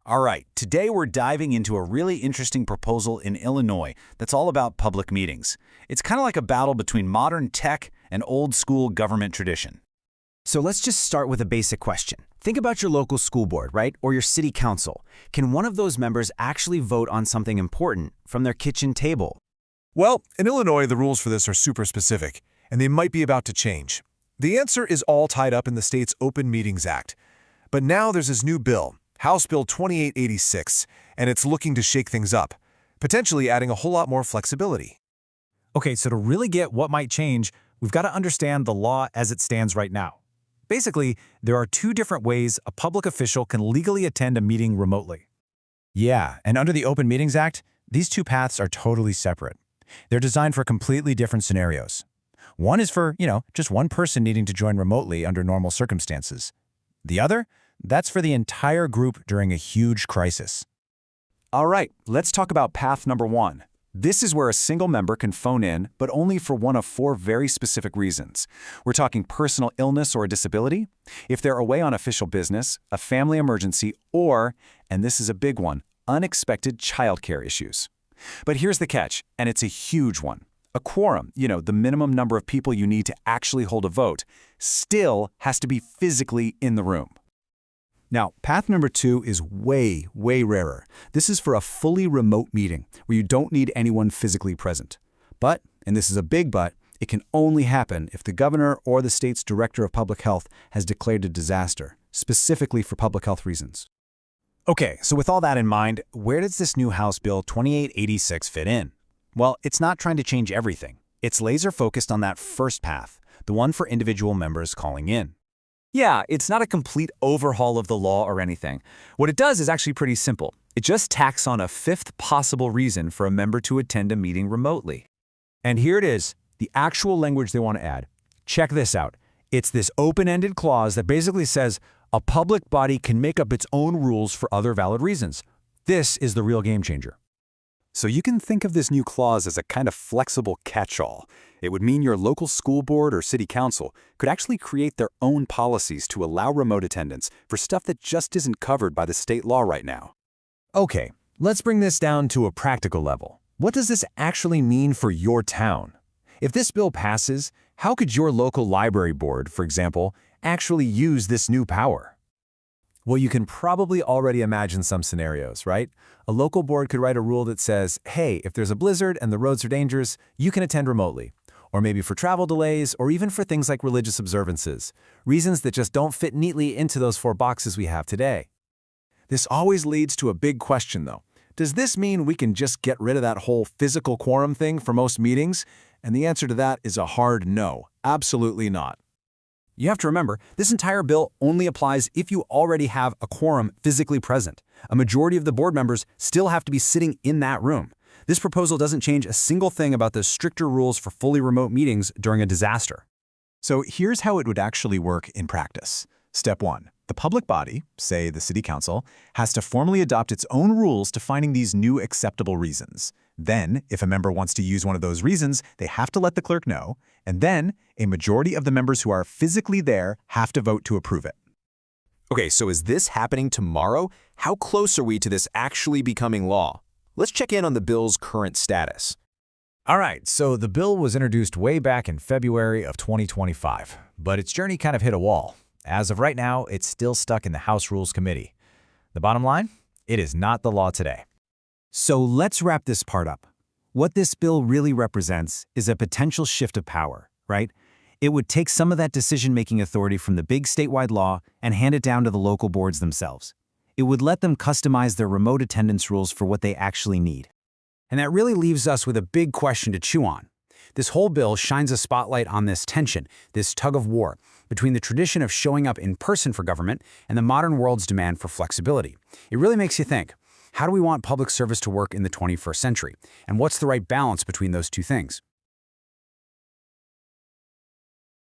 All right, today we're diving into a really interesting proposal in Illinois that's all about public meetings. It's kind of like a battle between modern tech and old-school government tradition. So let's just start with a basic question. Think about your local school board, right? Or your city council. Can one of those members actually vote on something important from their kitchen table? Well, in Illinois, the rules for this are super specific, and they might be about to change. The answer is all tied up in the state's Open Meetings Act. But now there's this new bill, House Bill 2886, and it's looking to shake things up, potentially adding a whole lot more flexibility. Okay, so to really get what might change, we've got to understand the law as it stands right now. Basically, there are two different ways a public official can legally attend a meeting remotely. Yeah, and under the Open Meetings Act, these two paths are totally separate. They're designed for completely different scenarios. One is for, just one person needing to join remotely under normal circumstances. The other? That's for the entire group during a huge crisis. All right, let's talk about path number one. This is where a single member can phone in, but only for one of four very specific reasons. We're talking personal illness or a disability, if they're away on official business, a family emergency, or, and this is a big one, unexpected childcare issues. But here's the catch, and it's a huge one. A quorum, the minimum number of people you need to actually hold a vote, still has to be physically in the room. Now, path number two is way, way rarer. This is for a fully remote meeting where you don't need anyone physically present. But, and this is a big but, it can only happen if the governor or the state's director of public health has declared a disaster, specifically for public health reasons. Okay, so with all that in mind, where does this new House Bill 2886 fit in? Well, it's not trying to change everything. It's laser-focused on that first path, the one for individual members calling in. Yeah, it's not a complete overhaul of the law or anything. What it does is actually pretty simple. It just tacks on a fifth possible reason for a member to attend a meeting remotely. And here it is, the actual language they want to add. Check this out. It's this open-ended clause that basically says a public body can make up its own rules for other valid reasons. This is the real game changer. So you can think of this new clause as a kind of flexible catch-all. It would mean your local school board or city council could actually create their own policies to allow remote attendance for stuff that just isn't covered by the state law right now. Okay, let's bring this down to a practical level. What does this actually mean for your town? If this bill passes, how could your local library board, for example, actually use this new power? Well, you can probably already imagine some scenarios, right? A local board could write a rule that says, hey, if there's a blizzard and the roads are dangerous, you can attend remotely. Or maybe for travel delays, or even for things like religious observances, reasons that just don't fit neatly into those four boxes we have today. This always leads to a big question, though. Does this mean we can just get rid of that whole physical quorum thing for most meetings? And the answer to that is a hard no. Absolutely not. You have to remember, this entire bill only applies if you already have a quorum physically present. A majority of the board members still have to be sitting in that room. This proposal doesn't change a single thing about the stricter rules for fully remote meetings during a disaster. So here's how it would actually work in practice. Step 1. The public body, say the city council, has to formally adopt its own rules defining these new acceptable reasons. Then, if a member wants to use one of those reasons, they have to let the clerk know, and then a majority of the members who are physically there have to vote to approve it. Okay, so is this happening tomorrow? How close are we to this actually becoming law? Let's check in on the bill's current status. All right, so the bill was introduced way back in February of 2025, but its journey kind of hit a wall. As of right now, it's still stuck in the House Rules Committee. The bottom line? It is not the law today. So let's wrap this part up. What this bill really represents is a potential shift of power, right? It would take some of that decision-making authority from the big statewide law and hand it down to the local boards themselves. It would let them customize their remote attendance rules for what they actually need. And that really leaves us with a big question to chew on. This whole bill shines a spotlight on this tension, this tug-of-war, between the tradition of showing up in person for government and the modern world's demand for flexibility. It really makes you think, how do we want public service to work in the 21st century? And what's the right balance between those two things?